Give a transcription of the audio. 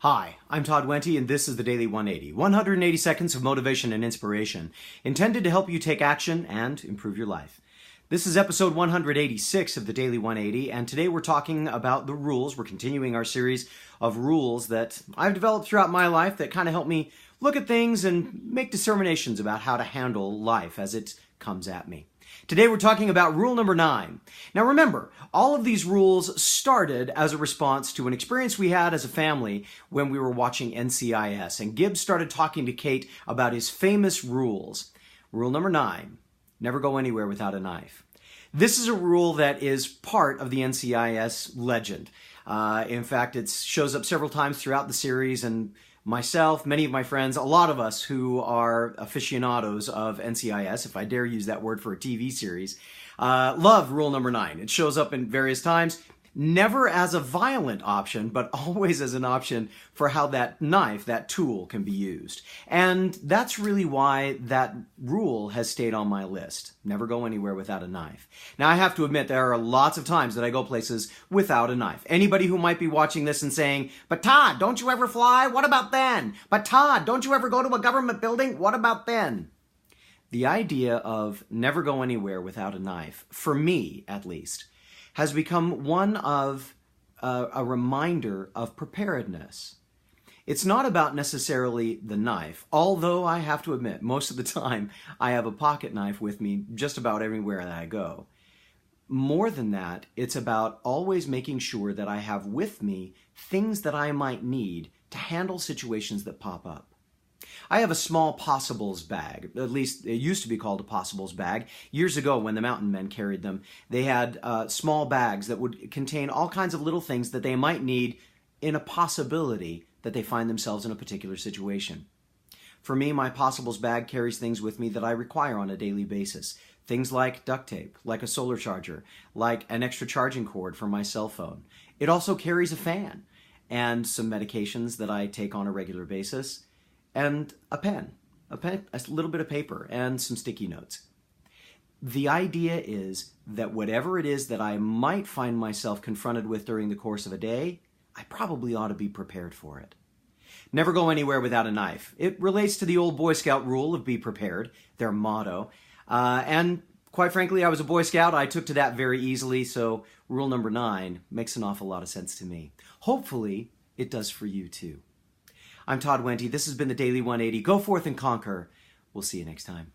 Hi, I'm Todd Wente, and this is the Daily 180. 180 seconds of motivation and inspiration, intended to help you take action and improve your life. This is episode 186 of the Daily 180, and today we're talking about the rules. We're continuing our series of rules that I've developed throughout my life that kind of help me look at things and make determinations about how to handle life as it comes at me. Today we're talking about rule number 9. Now remember, all of these rules started as a response to an experience we had as a family when we were watching NCIS, and Gibbs started talking to Kate about his famous rules. Rule number 9, never go anywhere without a knife. This is a rule that is part of the NCIS legend. In fact, it shows up several times throughout the series, and myself, many of my friends, a lot of us who are aficionados of NCIS, if I dare use that word for a TV series, love rule number 9. It shows up in various times, never as a violent option, but always as an option for how that knife, that tool, can be used. And that's really why that rule has stayed on my list. Never go anywhere without a knife. Now, I have to admit, there are lots of times that I go places without a knife. Anybody who might be watching this and saying, "But Todd, don't you ever fly? What about then? But Todd, don't you ever go to a government building? What about then?" The idea of never go anywhere without a knife, for me at least, has become one of a reminder of preparedness. It's not about necessarily the knife, although I have to admit, most of the time I have a pocket knife with me just about everywhere that I go. More than that, it's about always making sure that I have with me things that I might need to handle situations that pop up. I have a small possibles bag, at least it used to be called a possibles bag. Years ago when the mountain men carried them, they had small bags that would contain all kinds of little things that they might need in a possibility that they find themselves in a particular situation. For me, my possibles bag carries things with me that I require on a daily basis. Things like duct tape, like a solar charger, like an extra charging cord for my cell phone. It also carries a fan and some medications that I take on a regular basis, and a pen, a little bit of paper, and some sticky notes. The idea is that whatever it is that I might find myself confronted with during the course of a day, I probably ought to be prepared for it. Never go anywhere without a knife. It relates to the old Boy Scout rule of be prepared, their motto. And quite frankly, I was a Boy Scout. I took to that very easily, so rule number 9 makes an awful lot of sense to me. Hopefully, it does for you too. I'm Todd Wente. This has been the Daily 180. Go forth and conquer. We'll see you next time.